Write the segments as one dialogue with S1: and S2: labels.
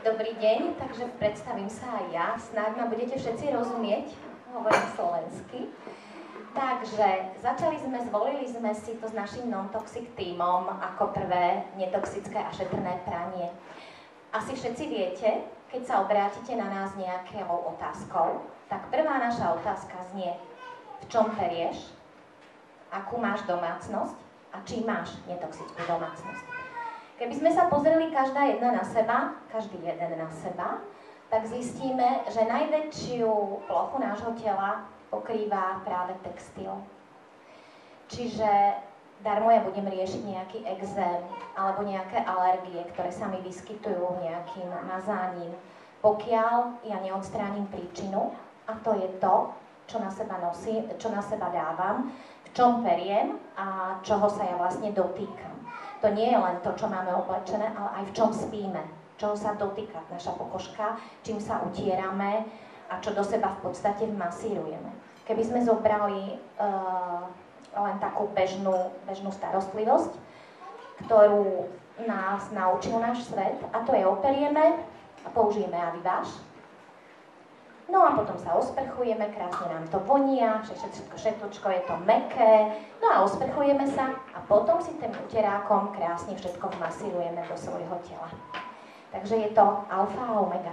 S1: Dobrý deň, takže predstavím sa aj ja. Snáď ma budete všetci rozumieť, hovorím slovensky. Takže zvolili sme si to s našim non-toxic tímom ako prvé netoxické a šetrné pranie. Asi všetci viete, keď sa obrátite na nás nejakou otázkou, tak prvá naša otázka znie, v čom perieš, akú máš domácnosť a či máš netoxickú domácnosť. Keby sme sa pozreli každá jedna na seba, každý jeden na seba, tak zistíme, že najväčšiu plochu nášho tela pokrýva práve textil. Čiže darmo ja budem riešiť nejaký exém alebo nejaké alergie, ktoré sa mi vyskytujú nejakým mazáním, pokiaľ ja neodstránim príčinu, a to je to, čo na seba nosím, čo na seba dávam, v čom periem a čoho sa ja vlastne dotýkam. To nie je len to, čo máme oblečené, ale aj v čom spíme, čoho sa dotýka naša pokožka, čím sa utierame a čo do seba v podstate masírujeme. Keby sme zobrali len takú bežnú starostlivosť, ktorú nás naučil náš svet, a to je operieme a použijeme Aviváš. No a potom sa osprchujeme, krásne nám to vonia, všetko je to mäkké, no a osprchujeme sa a potom si tým uterákom krásne všetko vmasírujeme do svojho tela. Takže je to alfa a omega.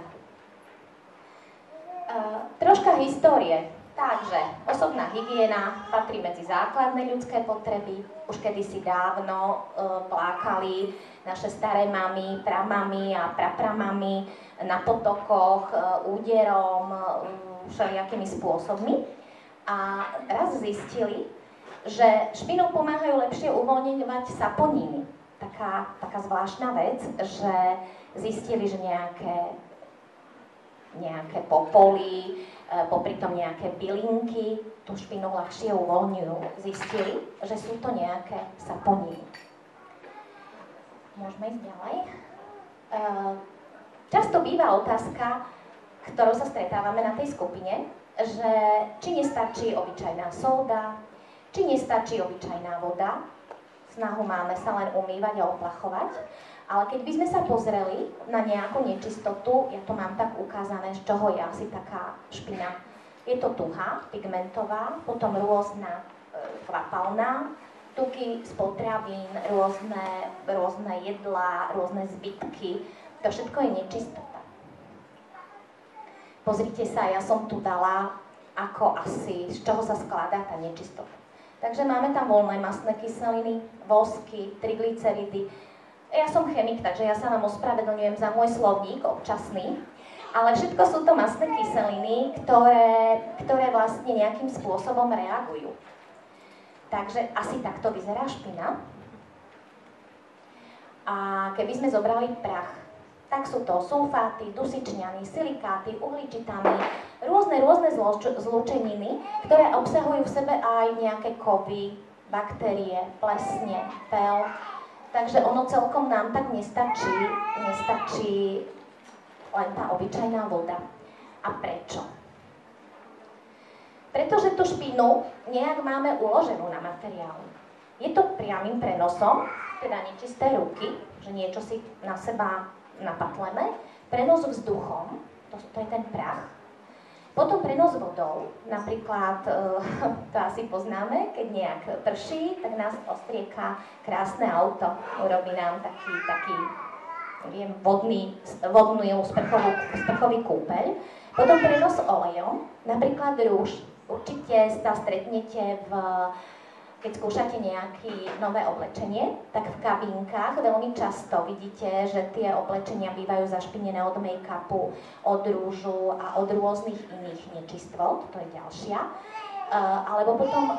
S1: Troška histórie. Takže osobná hygiena patrí medzi základné ľudské potreby. Už kedysi dávno plákali naše staré mamy, pramamy a prapramamy na potokoch, úderom, všelijakými spôsobmi. A raz zistili, že špinu pomáhajú lepšie uvoľňovať saponiny. Taká zvláštna vec, že zistili, že nejaké popoly, popri tom nejaké bylinky tú špinu ľahšie uvoľňujú. Zistili, že sú to nejaké saponiny. Môžeme ísť ďalej. Často býva otázka, ktorou sa stretávame na tej skupine, že či nestačí obyčajná sóda, či nestačí obyčajná voda. Snahu máme sa len umývať a oplachovať. Ale keď by sme sa pozreli na nejakú nečistotu, ja to mám tak ukázané, z čoho je asi taká špina. Je to tuhá, pigmentová, potom rôzna kvapalná, tuky z potravín, rôzne jedlá, rôzne zbytky. To všetko je nečistota. Pozrite sa, ja som tu dala ako asi, z čoho sa skladá tá nečistota. Takže máme tam voľné mastné kyseliny, vosky, triglyceridy. Ja som chemik, takže ja sa vám ospravedlňujem za môj slovník občasný, ale všetko sú to mastné kyseliny, ktoré vlastne nejakým spôsobom reagujú. Takže asi takto vyzerá špina. A keby sme zobrali prach, tak sú to sulfáty, dusičňany, silikáty, uhličitany, rôzne zlúčeniny, ktoré obsahujú v sebe aj nejaké kovy, baktérie, plesne, pel. Takže ono celkom nám tak nestačí len tá obyčajná voda. A prečo? Pretože tú špinu nejak máme uloženú na materiálu. Je to priamym prenosom, teda nečisté ruky, že niečo si na seba napatleme, prenos vzduchom, to je ten prach, potom prenos vodou, napríklad, to asi poznáme, keď nejak prší, tak nás ostrieka krásne auto, urobí nám taký neviem, vodnú sprchový kúpeľ. Potom prenos olejom, napríklad rúž. Určite sa stretnete keď skúšate nejaké nové oblečenie, tak v kabínkach veľmi často vidíte, že tie oblečenia bývajú zašpinené od make-upu, od rúžu a od rôznych iných nečistot, to je ďalšia. Alebo potom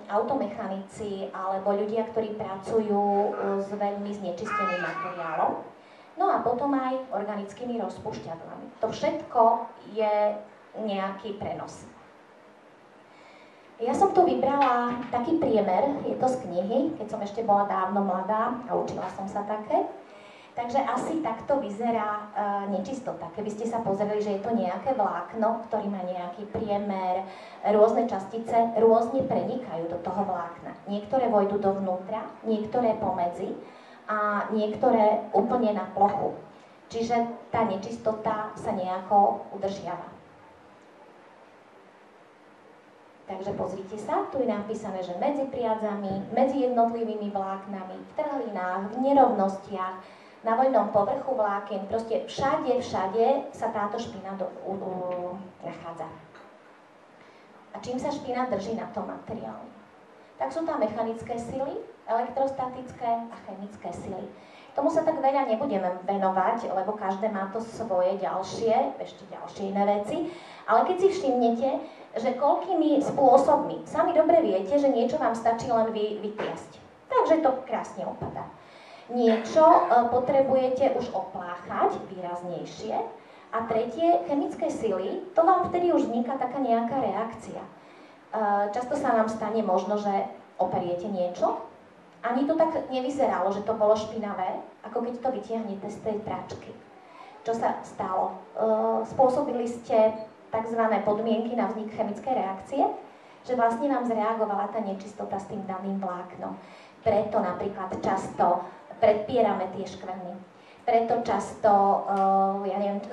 S1: automechanici, alebo ľudia, ktorí pracujú s veľmi znečisteným materiálom. No a potom aj organickými rozpúšťadlami. To všetko je nejaký prenos. Ja som tu vybrala taký priemer, je to z knihy, keď som ešte bola dávno mladá a učila som sa také. Takže asi takto vyzerá nečistota. Keby ste sa pozreli, že je to nejaké vlákno, ktorý má nejaký priemer, rôzne častice rôzne prenikajú do toho vlákna. Niektoré vojdu dovnútra, niektoré pomedzi a niektoré úplne na plochu. Čiže tá nečistota sa nejako udržiava. Takže pozrite sa, tu je napísané, že medzi priadzami, medzi jednotlivými vláknami, v trhlinách, v nerovnostiach, na voľnom povrchu vlákien, proste všade sa táto špina nachádza. A čím sa špina drží na tom materiáli? Tak sú tam mechanické sily, elektrostatické a chemické sily. Tomu sa tak veľa nebudeme venovať, lebo každé má to svoje ešte ďalšie iné veci. Ale keď si všimnete, že koľkými spôsobmi, sami dobre viete, že niečo vám stačí len vytriasť. Takže to krásne opadá. Niečo potrebujete už opláchať výraznejšie. A tretie, chemické sily, to vám vtedy už vzniká taká nejaká reakcia. Často sa vám stane možno, že operiete niečo. Ani to tak nevyzeralo, že to bolo špinavé, ako keď to vytiahnete z tej pračky. Čo sa stalo? Spôsobili ste tzv. Podmienky na vznik chemickej reakcie, že vlastne vám zreagovala tá nečistota s tým daným vláknom. Preto napríklad často predpierame tie škvrny. Preto často,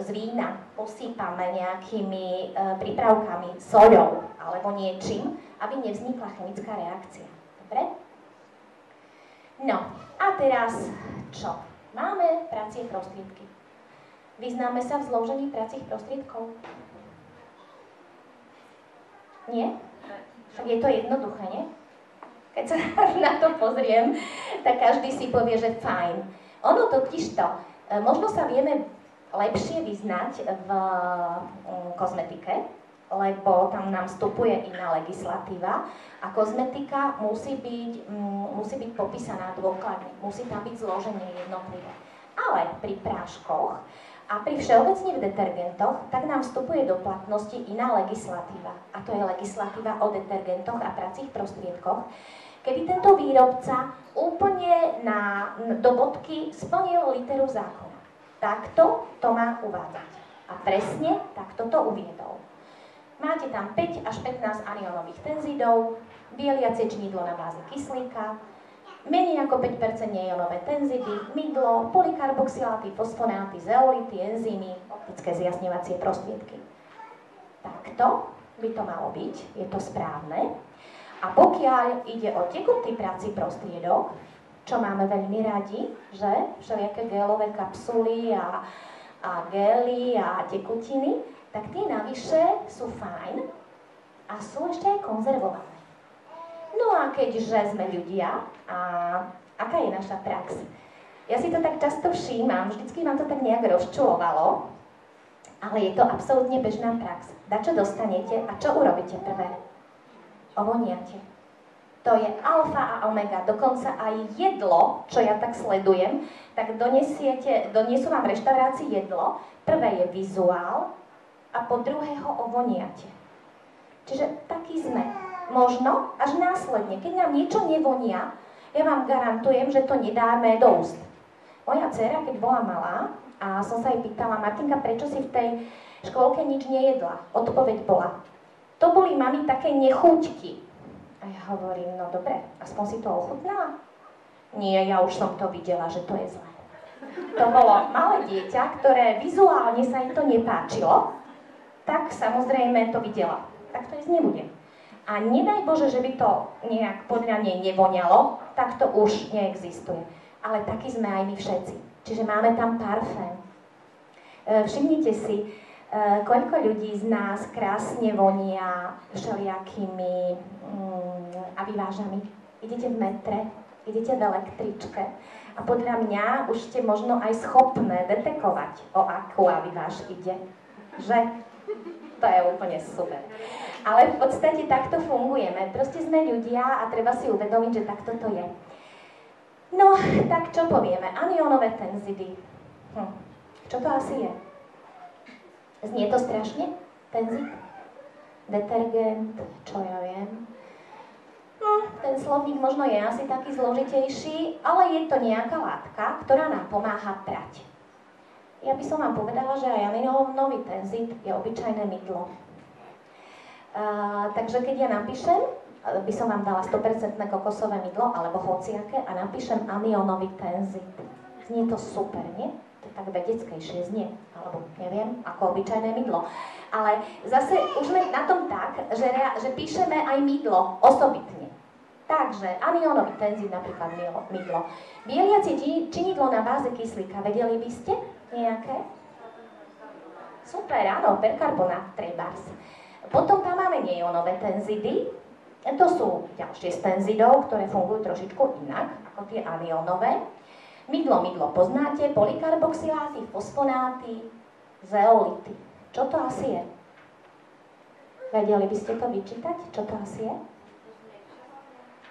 S1: z vína posýpame nejakými prípravkami, soľou alebo niečím, aby nevznikla chemická reakcia. Dobre? No, a teraz čo? Máme pracie prostriedky. Vyznáme sa v zložení pracích prostriedkov? Nie? Však je to jednoduché, nie? Keď sa na to pozriem, tak každý si povie, že fajn. Ono totižto, možno sa vieme lepšie vyznať v kozmetike, lebo tam nám vstupuje iná legislatíva a kozmetika musí byť popísaná dôkladne, musí tam byť zloženie jednotlivé. Ale pri práškoch a pri všeobecne v detergentoch, tak nám vstupuje do platnosti iná legislatíva. A to je legislatíva o detergentoch a pracích prostriedkoch, kedy tento výrobca úplne do bodky splnil literu zákona. Takto to má uvádzať. A presne takto to uviedol. Máte tam 5 až 15 aniónových tenzidov, bieliace činidlo na báze kyslíka, menej ako 5% neionové tenzidy, mydlo, polykarboxyláty, fosfonáty, zeolity, enzymy, optické zjasňovacie prostriedky. Takto by to malo byť, je to správne. A pokiaľ ide o tekutý prací prostriedok, čo máme veľmi radi, že všelijaké gelové kapsuly a gely a tekutiny, tak tie navyše sú fajn a sú ešte aj konzervované. No a keďže sme ľudia, a aká je naša prax? Ja si to tak často všímam, vždycky vám to tak nejak rozčulovalo, ale je to absolútne bežná prax. Dačo dostanete a čo urobíte prvé? Ovoniate. To je alfa a omega, dokonca aj jedlo, čo ja tak sledujem, tak doniesú vám v reštaurácii jedlo, prvé je vizuál, a po druhé ho ovoniate. Čiže taký sme. Možno až následne, keď nám niečo nevonia, ja vám garantujem, že to nedáme do úst. Moja dcéra, keď bola malá a som sa jej pýtala, Martinka, prečo si v tej škôlke nič nejedla? Odpoveď bola, to boli mami také nechúťky. A ja hovorím, no dobre, aspoň si to ochutnala? Nie, ja už som to videla, že to je zlé. To bolo malé dieťa, ktoré vizuálne sa jej to nepáčilo, tak samozrejme to videla. Tak to jesť nebude. A nedaj Bože, že by to nejak podľa nej nevoňalo, tak to už neexistuje. Ale takí sme aj my všetci. Čiže máme tam parfém. Všimnite si, koľko ľudí z nás krásne vonia všelijakými avivážami. Idete v metre, idete v električke a podľa mňa už ste možno aj schopné detekovať, o akú aviváž ide. Že? To je úplne super. Ale v podstate takto fungujeme. Proste sme ľudia a treba si uvedomiť, že takto to je. No, tak čo povieme? Aniónové tenzidy. Čo to asi je? Znie to strašne? Tenzid? Detergent? Čo ja viem? Ten slovník možno je asi taký zložitejší, ale je to nejaká látka, ktorá nám pomáha prať. Ja by som vám povedala, že aj aniónový tenzid je obyčajné mydlo. Takže keď ja napíšem, by som vám dala 100% kokosové mydlo, alebo hociaké, a napíšem aniónový tenzid. Znie to super, nie? To tak vedeckejšie znie, alebo neviem, ako obyčajné mydlo. Ale zase už sme na tom tak, že píšeme aj mydlo osobitne. Takže aniónový tenzid, napríklad mydlo. Bieliacie činidlo na báze kyslíka, vedeli by ste nejaké? Super, áno, perkarbonát trebárs. Potom tam máme neionové tenzidy. To sú ďalšie z tenzidov, ktoré fungujú trošičku inak ako tie aniónové. Mydlo poznáte, polykarboxyláty, fosfonáty, zeolity. Čo to asi je? Vedeli by ste to vyčítať? Čo to asi je?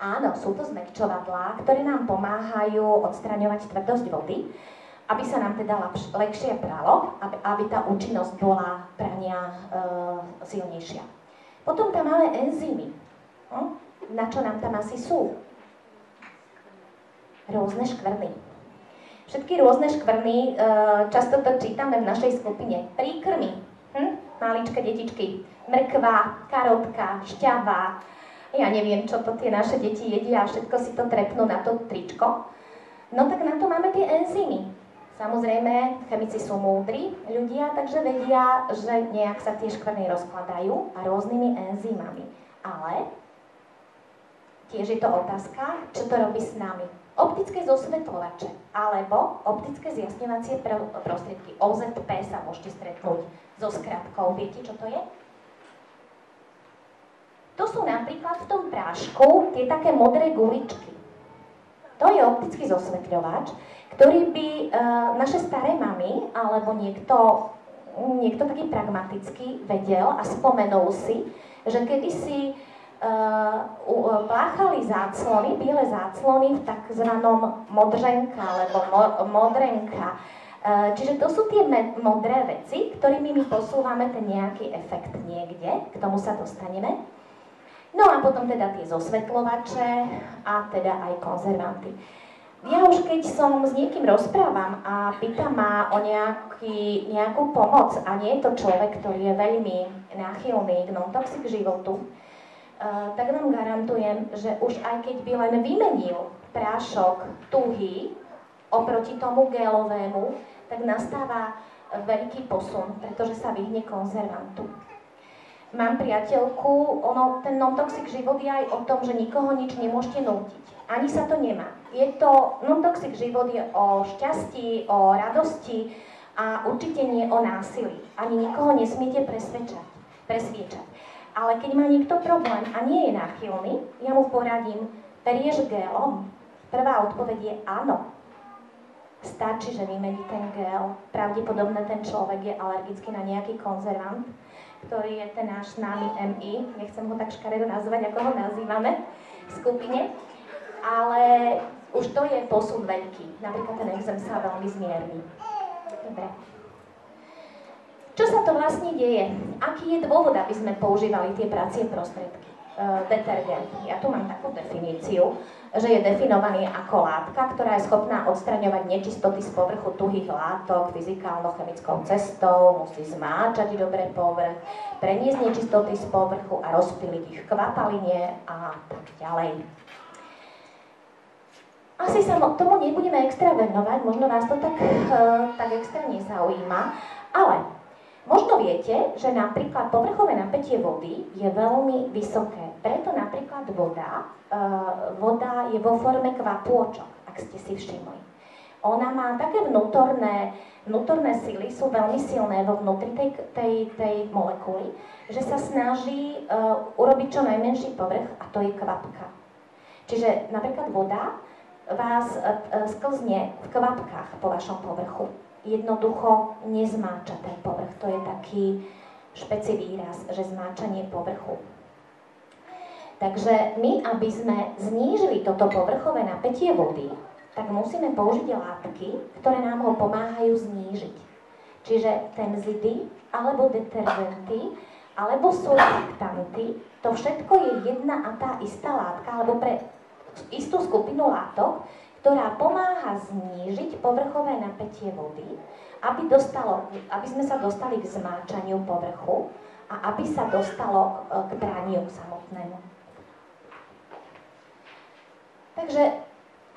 S1: Áno, sú to zmäkčovadlá, ktoré nám pomáhajú odstraňovať tvrdosť vody, aby sa nám teda lepšie pralo, aby tá účinnosť bola prania silnejšia. Potom tam máme enzymy. Na čo nám tam asi sú? Rôzne škvrny. Všetky rôzne škvrny, často to čítame v našej skupine. Príkrmy, maličké detičky, mrkva, karotka, šťava. Ja neviem, čo to tie naše deti jedia a všetko si to trepnú na to tričko. No tak na to máme tie enzymy. Samozrejme, chemici sú múdri ľudia, takže vedia, že nejak sa tie škvrny rozkladajú a rôznymi enzymami. Ale tiež je to otázka, čo to robí s nami. Optické zosvetľovače alebo optické zjasňovacie prostriedky. OZP sa môžete stretnúť so skratkou. Viete, čo to je? To sú napríklad v tom prášku tie také modré guličky. To je optický zosvetľovač, ktorý by naše staré mamy alebo niekto taký pragmatický vedel a spomenul si, že kedysi pláchali záclony, biele záclony v takzvanom modřenka alebo modrenka. Čiže to sú tie modré veci, ktorými my posúvame ten nejaký efekt niekde, k tomu sa dostaneme. No a potom teda tie zosvetľovače a teda aj konzervanty. Ja už keď som s niekým rozprávam a pýtam ma o nejakú pomoc a nie je to človek, ktorý je veľmi náchylný k non-toxic životu, tak vám garantujem, že už aj keď by len vymenil prášok tuhý oproti tomu gelovému, tak nastáva veľký posun, pretože sa vyhne konzervantu. Mám priateľku, ten non-toxic život je aj o tom, že nikoho nič nemôžete nútiť. Ani sa to nemá. Non-toxic život je o šťastí, o radosti a určite nie o násilí. Ani nikoho nesmiete presviečať. Ale keď má niekto problém a nie je náchylný, ja mu poradím, berieš gelom? Prvá odpoveď je áno. Stačí, že vymení ten gel. Pravdepodobne ten človek je alergický na nejaký konzervant, ktorý je ten náš známy MI, nechcem ho tak škaredo nazvať, ako ho nazývame v skupine, ale už to je posun veľký. Napríklad ten exém sa veľmi zmierni. Dobre. Čo sa to vlastne deje? Aký je dôvod, aby sme používali tie pracie prostriedky? Detergent. Ja tu mám takú definíciu, že je definovaný ako látka, ktorá je schopná odstraňovať nečistoty z povrchu tuhých látok fyzikálno-chemickou cestou, musí zmáčať dobre povrch, preniesť nečistoty z povrchu a rozptýliť ich v kvapaline a tak ďalej. Asi sa tomu nebudeme extra venovať, možno vás to tak extra nezaujíma, ale možno viete, že napríklad povrchové napätie vody je veľmi vysoké. Preto napríklad voda je vo forme kvapôčok, ak ste si všimli. Ona má také vnútorné sily, sú veľmi silné vo vnútri tej molekuly, že sa snaží urobiť čo najmenší povrch a to je kvapka. Čiže napríklad voda vás sklzne v kvapkách po vašom povrchu. Jednoducho nezmáča ten povrch. To je taký špeci výraz, že zmáčanie povrchu. Takže my, aby sme znížili toto povrchové napätie vody, tak musíme použiť látky, ktoré nám ho pomáhajú znížiť. Čiže tenzidy, alebo detergenty, alebo surfaktanty, to všetko je jedna a tá istá látka, alebo pre istú skupinu látok, ktorá pomáha znížiť povrchové napätie vody, aby sme sa dostali k zmáčaniu povrchu a aby sa dostalo k praniu samotnému. Takže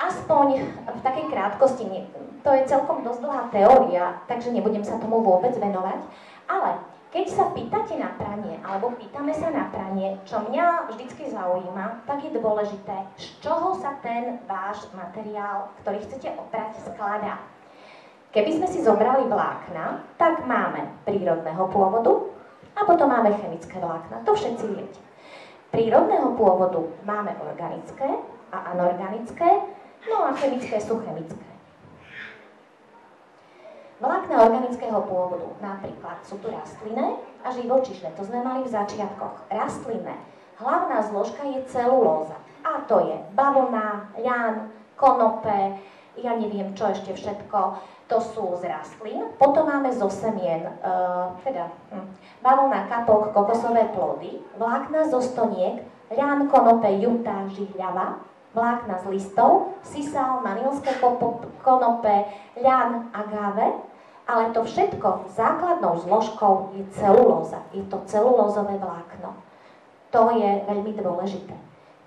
S1: Aspoň v takej krátkosti, to je celkom dosť dlhá teória, takže nebudem sa tomu vôbec venovať, ale keď sa pýtate na pranie, alebo pýtame sa na pranie, čo mňa vždycky zaujíma, tak je dôležité, z čoho sa ten váš materiál, ktorý chcete oprať, skladá. Keby sme si zobrali vlákna, tak máme prírodného pôvodu a potom máme chemické vlákna, to všetci viete. Prírodného pôvodu máme organické a anorganické, no a chemické sú chemické. Vlákna organického pôvodu, napríklad sú tu rastlinné a živočíšne, to sme mali v začiatkoch. Rastlinné. Hlavná zložka je celulóza. A to je bavlna, ľan, konope, ja neviem čo ešte všetko, to sú z rastlín. Potom máme zo semien, bavlna, kapok, kokosové plody, vlákna zo stoniek, ľan, konope, juta, žihľava, vlákna z listov, sisal, manilské konope, ľan, agáve, ale to všetko základnou zložkou je celulóza. Je to celulózové vlákno. To je veľmi dôležité.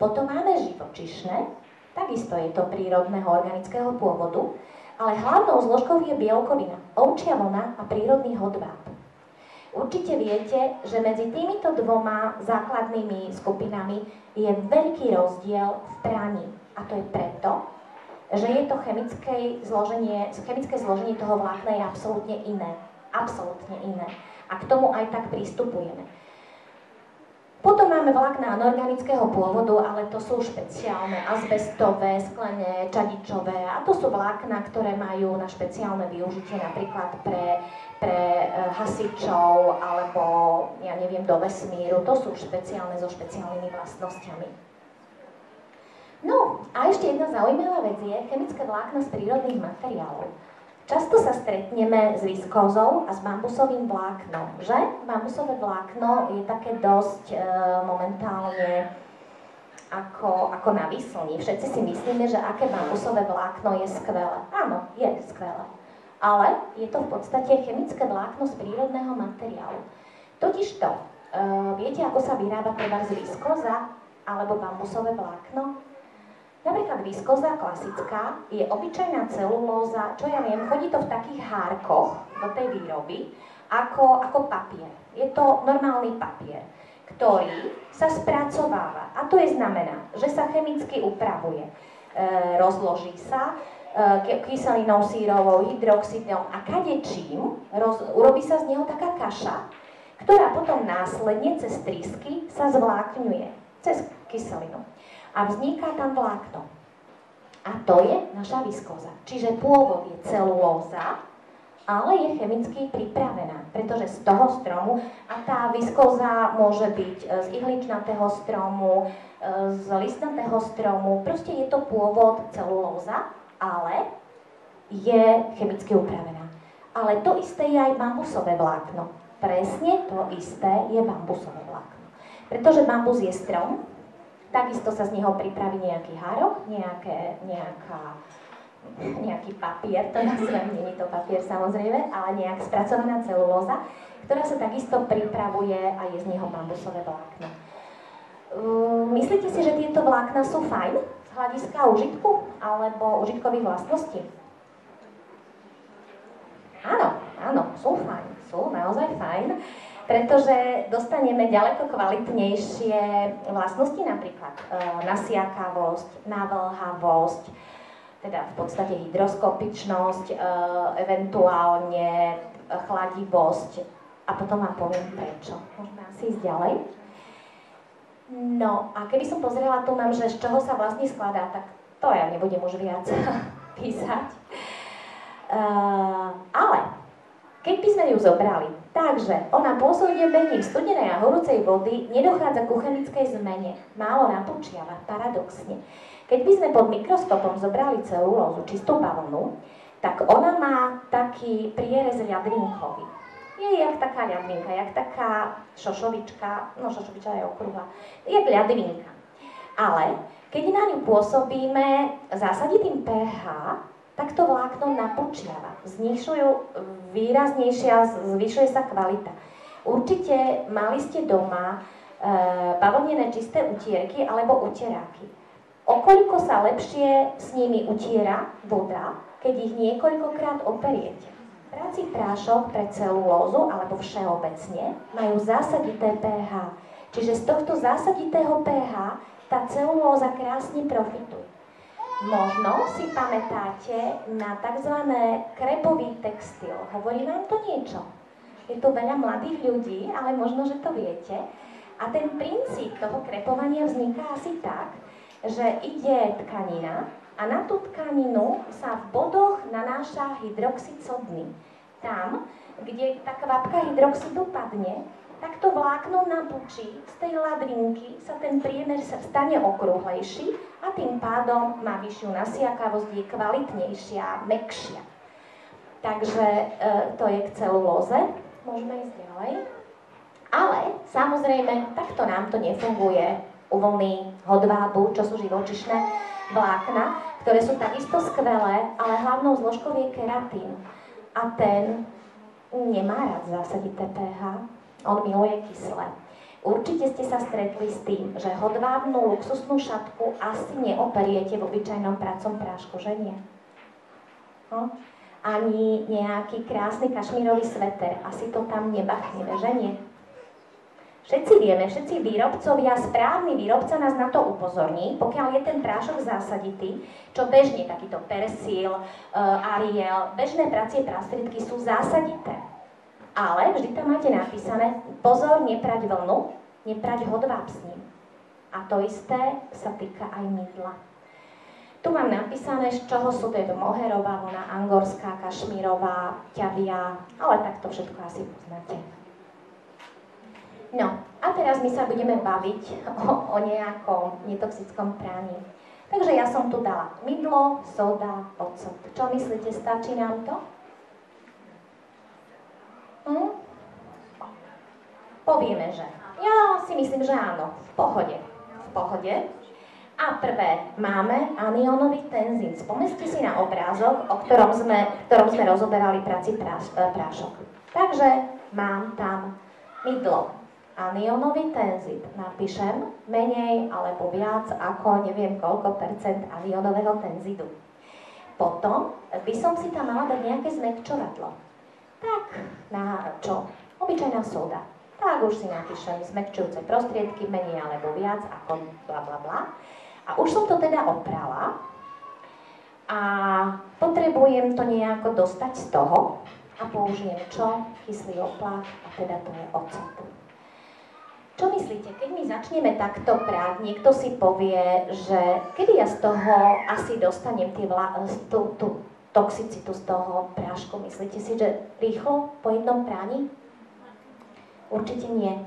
S1: Potom máme živočíšne, takisto je to prírodného organického pôvodu, ale hlavnou zložkou je bielkovina, ovčia vlna a prírodný hodváb. Určite viete, že medzi týmito dvoma základnými skupinami je veľký rozdiel v praní. A to je preto, že je to chemické zloženie toho vlákna je absolútne iné. Absolútne iné. A k tomu aj tak pristupujeme. Potom máme vlákna anorganického pôvodu, ale to sú špeciálne azbestové, sklené, čadičové a to sú vlákna, ktoré majú na špeciálne využitie napríklad pre hasičov alebo ja neviem do vesmíru. To sú špeciálne so špeciálnymi vlastnosťami. No a ešte jedna zaujímavá vec je chemické vlákna z prírodných materiálov. Často sa stretneme s viskózou a s bambusovým vláknom, že? Bambusové vlákno je také dosť momentálne ako na výslni. Všetci si myslíme, že aké bambusové vlákno je skvelé. Áno, je skvelé. Ale je to v podstate chemické vlákno z prírodného materiálu. Totižto, viete, ako sa vyrába teda z viskóza alebo bambusové vlákno? Napríklad viskóza klasická je obyčajná celulóza, čo ja viem, chodí to v takých hárkoch do tej výroby, ako papier. Je to normálny papier, ktorý sa spracováva. A to je znamená, že sa chemicky upravuje. Rozloží sa kyselinou sírovou, hydroxidom a kadečím, urobí sa z neho taká kaša, ktorá potom následne cez trysky sa zvlákňuje, cez kyselinu. A vzniká tam vlákno. A to je naša viskóza. Čiže pôvod je celulóza, ale je chemicky pripravená, pretože z toho stromu, a tá viskóza môže byť z ihličnatého stromu, z listnatého stromu, proste je to pôvod celulóza, ale je chemicky upravená. Ale to isté je aj bambusové vlákno. Presne to isté je bambusové vlákno. Pretože bambus je strom, takisto sa z neho pripraví nejaký hárok, nejaký papier, to nazvem, nie je to papier samozrejme, ale nejak spracovaná celulóza, ktorá sa takisto pripravuje a je z neho bambusové vlákno. Myslíte si, že tieto vlákna sú fajn z hľadiska užitku alebo užitkových vlastností? Áno, sú fajn, sú naozaj fajn. Pretože dostaneme ďaleko kvalitnejšie vlastnosti, napríklad nasiakavosť, navlhavosť, teda v podstate hydroskopičnosť, eventuálne chladivosť. A potom vám poviem prečo. Môžeme asi ísť ďalej. No a keby som pozrela tu mám, že z čoho sa vlastne skladá, tak to ja nebudem už viac písať. Ale keď by sme ju zobrali, takže ona pôsobením studenej a horúcej vody nedochádza ku chemickej zmene, málo napočiava, paradoxne. Keď by sme pod mikroskopom zobrali celulózu, čistú bavlnu, tak ona má taký prierez ľadvinkový. Je jak taká ľadvinka, jak taká šošovička, no šošovička je okrúhla, je ľadvinka. Ale keď na ňu pôsobíme zásaditým pH, tak to vlákno napočiava, zvyšuje sa kvalita. Určite mali ste doma bavlnené čisté utierky alebo uteráky. Okoľko sa lepšie s nimi utiera voda, keď ich niekoľkokrát operiete. Prací prášok pre celulózu alebo všeobecne majú zásadité pH. Čiže z tohto zásaditého pH tá celulóza krásne profituje. Možno si pamätáte na tzv. Krepový textil. Hovorí vám to niečo? Je tu veľa mladých ľudí, ale možno, že to viete. A ten princíp toho krepovania vzniká asi tak, že ide tkanina a na tú tkaninu sa v bodoch nanáša hydroxid sodný. Tam, kde tá kvapka hydroxidu padne, tak to vlákno napučí, z tej ladrinky sa ten priemer stane okrúhlejší a tým pádom má vyššiu nasiakavosť, je kvalitnejšia, mäkšia. Takže to je k celulóze. Môžeme ísť ďalej. Ale samozrejme, takto nám to nefunguje u vlny, hodvábu, čo sú živočišné vlákna, ktoré sú takisto skvelé, ale hlavnou zložkou je keratín. A ten nemá rád zásadité pH. On miluje kyslé. Určite ste sa stretli s tým, že hodvábnu luxusnú šatku asi neoperiete v obyčajnom pracom prášku, že nie? No? Ani nejaký krásny kašmírový sveter, asi to tam nebachneme, že nie? Všetci vieme, všetci výrobcovia, správny výrobca nás na to upozorní, pokiaľ je ten prášok zásaditý, čo bežne takýto Persil, Ariel, bežné pracie prostriedky sú zásadité. Ale vždy tam máte napísané, pozor, neprať vlnu, neprať hodváb s ním. A to isté sa týka aj mydla. Tu mám napísané, z čoho sú to moherová vlna, angorská, kašmírová, ťavia, ale tak to všetko asi poznáte. No, a teraz my sa budeme baviť o nejakom netoxickom praní. Takže ja som tu dala mydlo, soda, ocot. Čo myslíte, stačí nám to? Povieme, že ja si myslím, že áno, v pohode. V pohode. A prvé, máme aniónový tenzín. Spomeste si na obrázok, o ktorom sme rozoberali prací prášok. Takže mám tam mydlo. Aniónový tenzít. Napíšem menej alebo viac ako neviem koľko percent aniónového tenzídu. Potom by som si tam mala dať nejaké zmäkčovadlo. Tak, na čo? Obyčajná soda. Tak už si napíšem zmäkčujúce prostriedky, menej alebo viac, ako bla bla bla. A už som to teda oprala a potrebujem to nejako dostať z toho a použijem čo? Kyslý oplach a teda to je ocot. Čo myslíte, keď my začneme takto prať, niekto si povie, že kedy ja z toho asi dostanem tú toxicitu z toho prášku? Myslíte si, že rýchlo po jednom práni? Určite nie.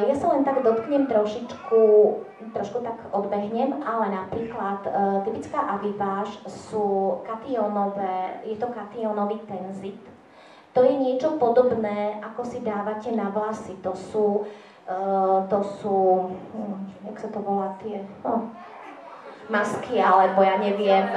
S1: Ja sa len tak dotknem trošku tak odbehnem, ale napríklad typická aviváž sú kationové, je to kationový tenzit. To je niečo podobné, ako si dávate na vlasy. To sú jak sa to volá, tie masky, alebo ja neviem,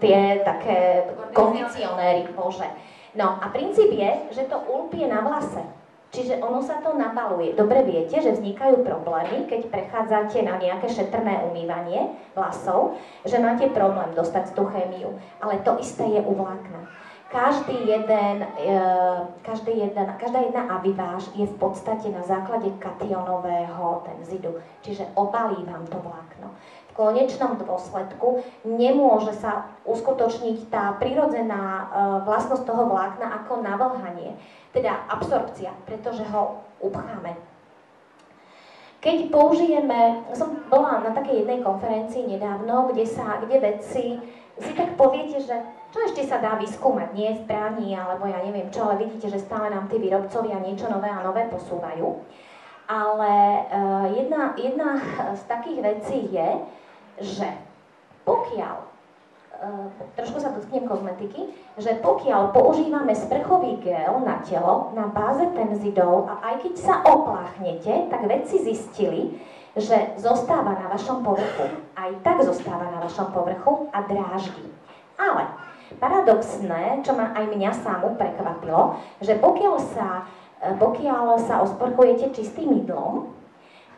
S1: tie také kondicionéry, bože. No a princíp je, že to ulpie na vlase. Čiže ono sa to nabaluje. Dobre viete, že vznikajú problémy, keď prechádzate na nejaké šetrné umývanie vlasov, že máte problém dostať tú chémiu. Ale to isté je u vlákna. Každá jedna aviváž je v podstate na základe kationového tenzidu. Čiže obalí vám to vlákno. V konečnom dôsledku nemôže sa uskutočniť tá prirodzená vlastnosť toho vlákna ako navlhanie, teda absorpcia, pretože ho upcháme. Keď použijeme, som bola na takej jednej konferencii nedávno, kde vedci si tak poviete, že čo ešte sa dá vyskúmať, nie v práni, alebo ja neviem čo, ale vidíte, že stále nám tí výrobcovia niečo nové a nové posúvajú. Ale jedna z takých vecí je, že pokiaľ, trošku sa dotknem kozmetiky, že pokiaľ používame sprchový gel na telo na báze tenzidov a aj keď sa opláchnete, tak vedci zistili, že zostáva na vašom povrchu. Aj tak zostáva na vašom povrchu a dráždi. Ale paradoxné, čo ma aj mňa samu prekvapilo, že pokiaľ sa osprchujete čistým mydlom,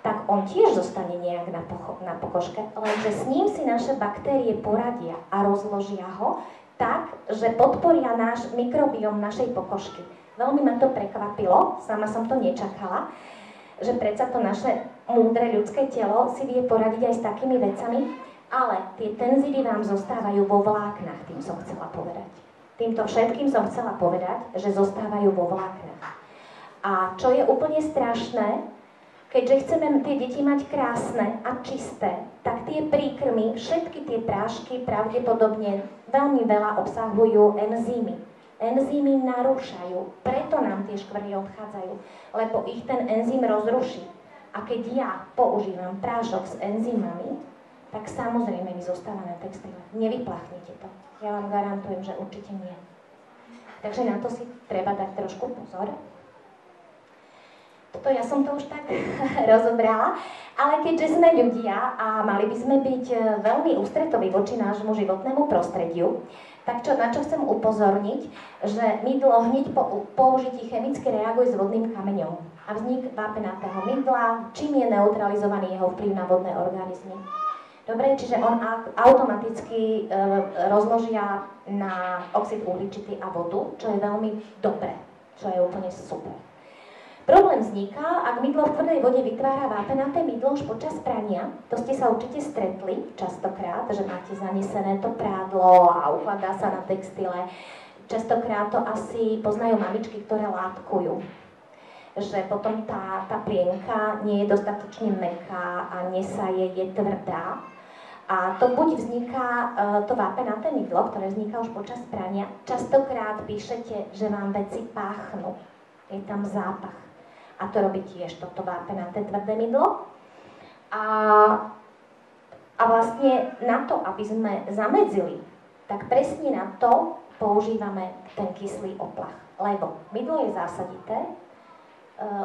S1: tak on tiež zostane nejak na pokožke, lenže s ním si naše baktérie poradia a rozložia ho tak, že podporia náš mikrobióm našej pokožky. Veľmi ma to prekvapilo, sama som to nečakala, že predsa to naše múdre ľudské telo si vie poradiť aj s takými vecami, ale tie tenzidy vám zostávajú vo vláknach, tým som chcela povedať. Týmto všetkým som chcela povedať, že zostávajú vo vláknach. A čo je úplne strašné, keďže chceme tie deti mať krásne a čisté, tak tie príkrmy, všetky tie prášky pravdepodobne veľmi veľa obsahujú enzymy. Enzymy narúšajú, preto nám tie škvrny odchádzajú, lebo ich ten enzym rozruší. A keď ja používam prášok s enzymami, tak samozrejme mi zostáva na textile. Nevypláchnite to. Ja vám garantujem, že určite nie. Takže na to si treba dať trošku pozor. Toto ja som to už tak rozobrala, ale keďže sme ľudia a mali by sme byť veľmi ústretoví voči nášmu životnému prostrediu, tak na čo chcem upozorniť, že mydlo hneď po použití chemicky reaguje s vodným kameňom a vznik vápenatého mydla, čím je neutralizovaný jeho vplyv na vodné organizmy. Dobre, čiže on automaticky rozložia na oxid uhličitý a vodu, čo je veľmi dobré, čo je úplne super. Problém vzniká, ak mydlo v tvrdej vode vytvára vápenaté mydlo už počas prania. To ste sa určite stretli častokrát, že máte zanesené to prádlo a ukladá sa na textile. Častokrát to asi poznajú mamičky, ktoré látkujú. Že potom tá plienka nie je dostatočne mäkká a nesaje, je tvrdá. A to buď vzniká to vápenaté mydlo, ktoré vzniká už počas prania. Častokrát píšete, že vám veci páchnú. Je tam zápach. A to robí tiež toto vápenaté tvrdé mydlo. A vlastne na to, aby sme zamedzili, tak presne na to používame ten kyslý oplach. Lebo mydlo je zásadité,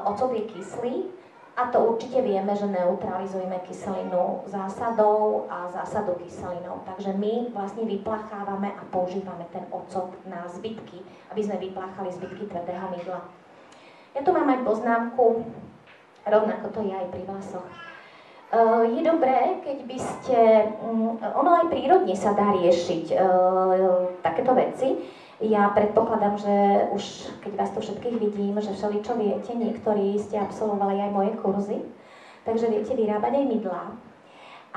S1: ocot je kyslý a to určite vieme, že neutralizujeme kyselinu zásadou a zásadou kyselinou. Takže my vlastne vyplachávame a používame ten ocot na zbytky, aby sme vyplachali zbytky tvrdého mydla. Ja tu mám aj poznámku, rovnako to je aj pri vlasoch. Je dobré, keď by ste, ono aj prírodne sa dá riešiť takéto veci. Ja predpokladám, že už keď vás tu všetkých vidím, že všeličo viete, niektorí ste absolvovali aj moje kurzy, takže viete vyrábať aj mydlá.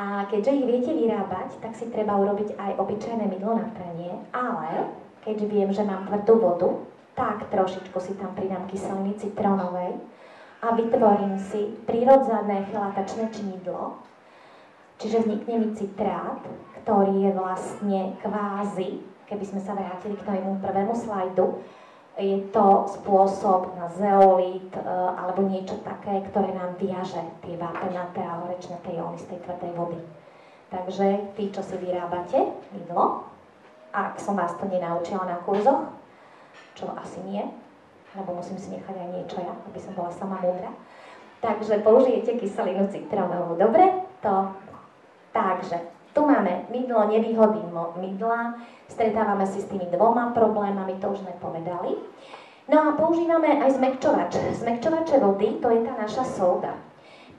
S1: A keďže ich viete vyrábať, tak si treba urobiť aj obyčajné mydlo na pranie, ale keďže viem, že mám tvrdú vodu, tak trošičku si tam pridám kyseliny citrónovej a vytvorím si prirodzené chelatačné činidlo, čiže vznikne mi citrát, ktorý je vlastne kvázi, keby sme sa vrátili k tomu prvému slajdu, je to spôsob na zeolít alebo niečo také, ktoré nám viaže tie vápenaté a horečnaté jóny z tej tvrdej vody. Takže tí, čo si vyrábate mydlo, ak som vás to nenaučila na kurzoch, čo asi nie, lebo musím si nechať aj niečo ja, aby som bola sama múdra. Takže použijete kyselinu citrónovú. Dobre? Takže, tu máme mydlo, nevýhody mydla, stretávame si s tými dvoma problémami, to už sme povedali. No a používame aj zmäkčovač. Zmäkčovače vody, to je tá naša sóda.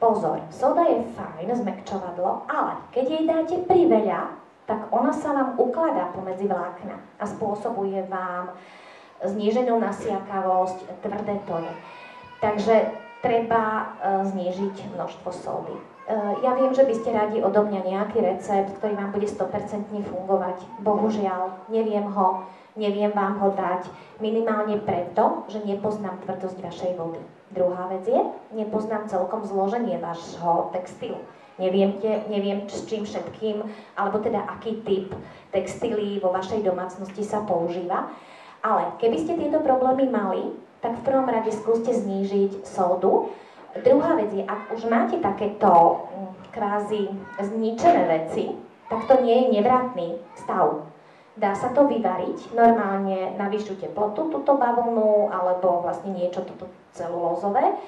S1: Pozor, sóda je fajn, zmäkčovadlo, ale keď jej dáte priveľa, tak ona sa vám ukladá pomedzi vlákna a spôsobuje vám zníženú nasiakavosť, tvrdé to je. Takže treba znížiť množstvo sódy. Ja viem, že by ste radi odo mňa nejaký recept, ktorý vám bude 100% fungovať. Bohužiaľ, neviem vám ho dať. Minimálne preto, že nepoznám tvrdosť vašej vody. Druhá vec je, nepoznám celkom zloženie vášho textilu. Neviem s čím všetkým, alebo teda aký typ textilí vo vašej domácnosti sa používa. Ale keby ste tieto problémy mali, tak v prvom rade skúste znížiť sódu. Druhá vec je, ak už máte takéto kvázi zničené veci, tak to nie je nevratný stav. Dá sa to vyvariť normálne na vyššiu teplotu, túto bavlnu, alebo vlastne niečo toto celulózové.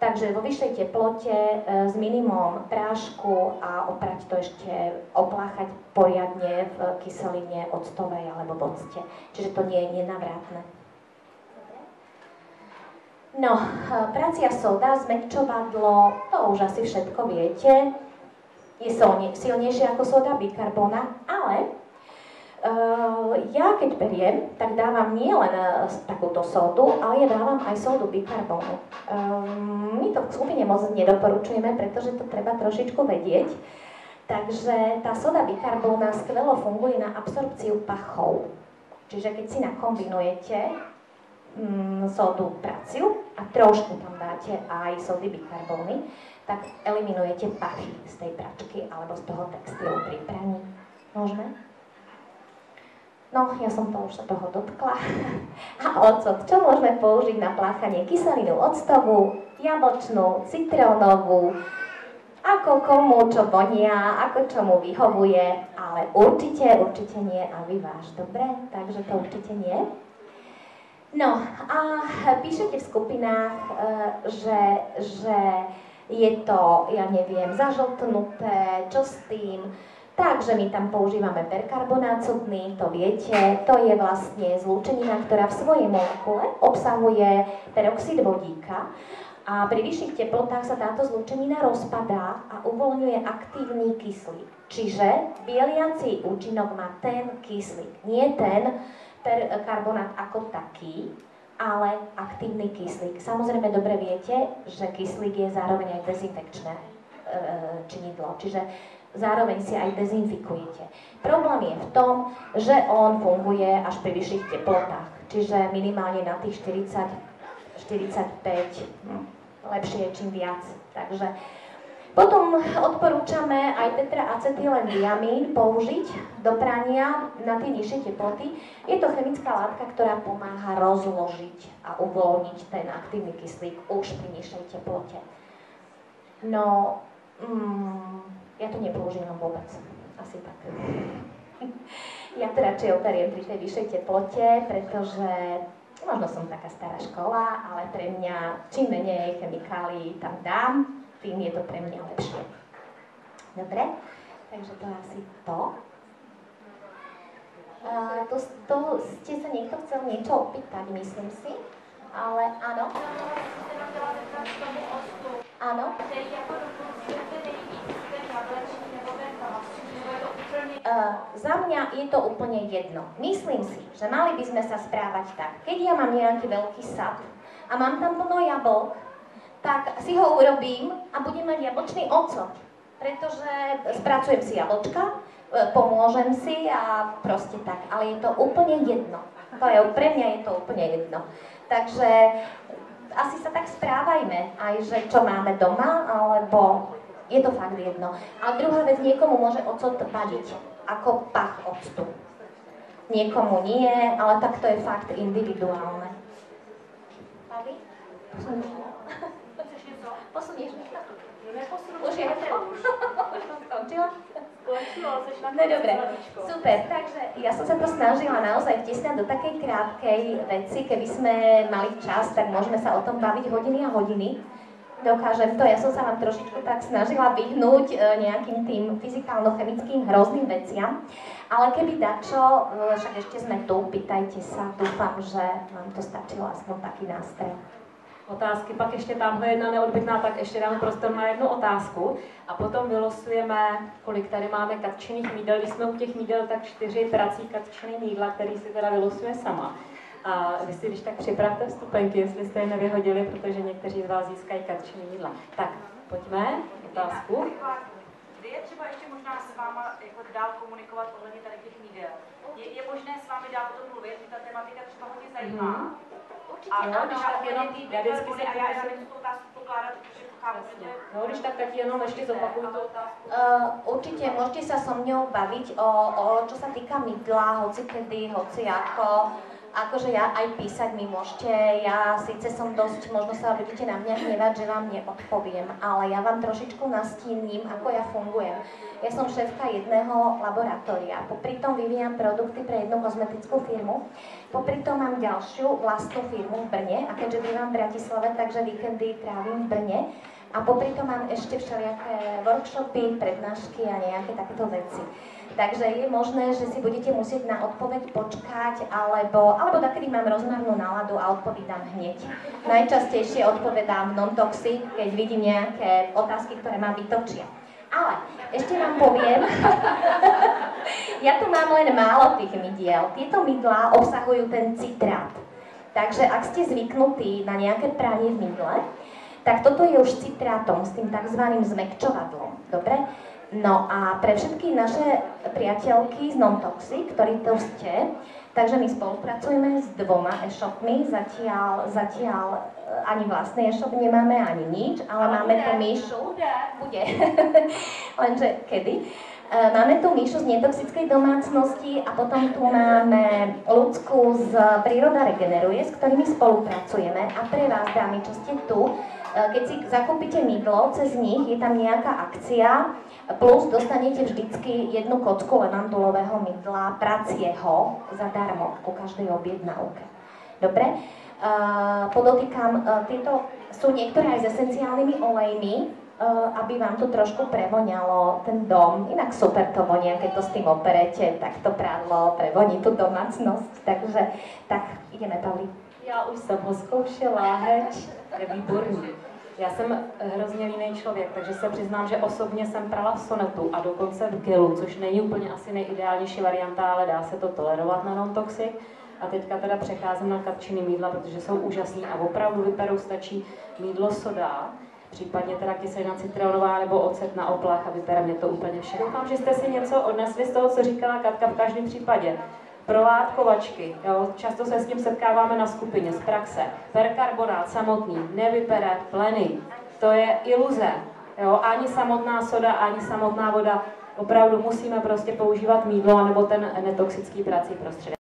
S1: Takže vo vyššej teplote s minimum prášku a oprať to ešte, opláchať poriadne v kyseline octovej alebo v octe. Čiže to nie je nenavratné. No, pracia soda, zmäkčovadlo, to už asi všetko viete. Je silnejšie ako soda bikarbona, ale ja keď beriem, tak dávam nie len takúto sodu, ale ja dávam aj sodu bikarbonu. My to v skupine moc nedoporučujeme, pretože to treba trošičku vedieť. Takže tá soda bikarbóna skvelo funguje na absorpciu pachov. Čiže keď si nakombinujete sodu praciu a trošku tam dáte aj sody bikarbóny, tak eliminujete pachy z tej pračky alebo z toho textilu pri praní. Môžeme? No, ja som to už sa toho dotkla. A ocot, čo môžeme použiť na pláchanie? Kyselinu octovú, jablčnú, citrónovú, ako komu čo vonia, ako čomu vyhovuje, ale určite nie a vy váš, dobre? Takže to určite nie. No a píšete v skupinách, že je to, ja neviem, zažltnuté, čo s tým. Takže my tam používame perkarbonát sodný, to viete, to je vlastne zlúčenina, ktorá v svojej molekule obsahuje peroxid vodíka a pri vyšších teplotách sa táto zlúčenina rozpadá a uvoľňuje aktívny kyslík. Čiže bieliaci účinok má ten kyslík, nie ten perkarbonát ako taký, ale aktívny kyslík. Samozrejme dobre viete, že kyslík je zároveň aj dezinfekčné činidlo, čiže zároveň si aj dezinfikujete. Problém je v tom, že on funguje až pri vyšších teplotách, čiže minimálne na tých 40-45, lepšie je čím viac. Takže potom odporúčame aj tetraacetylendiamín použiť do prania na tie nižšie teploty. Je to chemická látka, ktorá pomáha rozložiť a uvoľniť ten aktívny kyslík už pri nižšej teplote. No, ja to nepoužívam vôbec. Asi tak. Ja to radšej operiem pri tej vyššej teplote, pretože možno som taká stará škola, ale pre mňa čím menej chemikálií tam dám, tým je to pre mňa lepšie. Dobre? Takže to je asi to. To ste sa niekto chcel niečo opýtať, myslím si. Ale áno. Áno. Za mňa je to úplne jedno. Myslím si, že mali by sme sa správať tak. Keď ja mám nejaký veľký sad a mám tam plno jablk, tak si ho urobím a budem mať jablčný ocot. Pretože spracujem si jablčka, pomôžem si a proste tak. Ale je to úplne jedno. Pre mňa je to úplne jedno. Takže asi sa tak správajme, aj že čo máme doma, alebo je to fakt jedno. A druhá vec, niekomu môže ocot vadiť, ako pach octu. Niekomu nie, ale tak to je fakt individuálne. Pali? Posunieš mi to? Už je to? Už to skončilo? No dobre, super, takže ja som sa to snažila naozaj vtesnať do takej krátkej veci. Keby sme mali čas, tak môžeme sa o tom baviť hodiny a hodiny. Dokážem to, ja som sa vám trošičku tak snažila vyhnúť nejakým tým fyzikálno-chemickým hrozným veciam. Ale keby dačo, však ešte sme tu, pýtajte sa, dúfam, že vám to stačilo aspoň taký nástroj.
S2: Otázky, pak ještě tamhle jedna neodbytná, tak ještě dáme prostor na jednu otázku a potom vylosujeme, kolik tady máme katčených mídel. Když jsme u těch mídel, tak 4 prací katčený mídla, který si teda vylosuje sama. A vy si když tak připravte vstupenky, jestli jste je nevyhodili, protože někteří z vás získají katčený mídla. Tak, pojďme, otázku.
S3: Kdy je třeba ještě možná s váma jako dál komunikovat ohledně tady těch mídel? Je možné s vámi dál o tom mluvit, že ta tematika třeba hodně zajímá?
S1: Určitě
S2: ano, když tak jenom, já vždycky se
S3: já nechci tu otázku pokládat, protože chápu, že...
S2: No, když tak jenom ještě zopakuj tu otázku.
S1: Určite môžete sa so mňou baviť o čo sa týka mydla, hoci kedy, hoci ako. Akože ja aj písať mi môžete, ja síce som dosť, možno sa budete na mňa hnevať, že vám neodpoviem, ale ja vám trošičku nastíním, ako ja fungujem. Ja som šéfka jedného laboratória, popri tom vyvíjam produkty pre jednu kozmetickú firmu, popri tom mám ďalšiu vlastnú firmu v Brne a keďže bývam v Bratislave, takže víkendy trávim v Brne A popri tom mám ešte všelijaké workshopy, prednášky a nejaké takéto veci. Takže je možné, že si budete musieť na odpoveď počkať, alebo takedy mám rozmarnú náladu a odpovedám hneď. Najčastejšie odpovedám non-toxic, keď vidím nejaké otázky, ktoré ma vytočia. Ale ešte vám poviem, ja tu mám len málo tých mydiel. Tieto mydlá obsahujú ten citrát. Takže ak ste zvyknutí na nejaké pranie v mydle, tak toto je už citrátom, s tým tzv. Zmäkčovadlom. Dobre? No a pre všetky naše priateľky z Non-Toxic, ktorí tu ste, takže my spolupracujeme s 2 e-shopmi, zatiaľ ani vlastný e-shop nemáme, ani nič, ale máme tu Míšu. Bude. Lenže kedy? Máme tu Míšu z Netoxickej domácnosti a potom tu máme Ľudsku z Príroda regeneruje, s ktorými spolupracujeme. A pre vás, dámy, čo ste tu, keď si zakúpite mydlo, cez nich je tam nejaká akcia, plus dostanete vždycky 1 kocku levandulového mydla pracieho zadarmo ku každej objednávke. Dobre? Podotýkam, tieto sú niektoré aj s esenciálnymi olejmi, aby vám to trošku prevoňalo ten dom. Inak super to vonia, keď to s tým operete, tak to prádlo prevoní tú domácnosť. Takže, tak ideme, Pavli.
S2: Já už jsem ho zkoušela, heč, je výborný. Já jsem hrozně línej člověk, takže se přiznám, že osobně jsem prala v Sonetu a dokonce v gelu, což není úplně asi nejideálnější varianta, ale dá se to tolerovat na Non-Toxic. A teďka teda přecházím na kapčiny mýdla, protože jsou úžasný a opravdu vyperou, stačí mýdlo soda, případně teda kyselina citronová nebo ocet na oplach a vypere mě to úplně vše. Doufám, že jste si něco odnesli z toho, co říkala Katka v každém případě. Provádkovačky, jo, často se s tím setkáváme na skupině z praxe. Perkarbonát samotný nevypere pleny, to je iluze. Jo, ani samotná soda, ani samotná voda. Opravdu musíme prostě používat mýdlo nebo ten netoxický prací prostředek.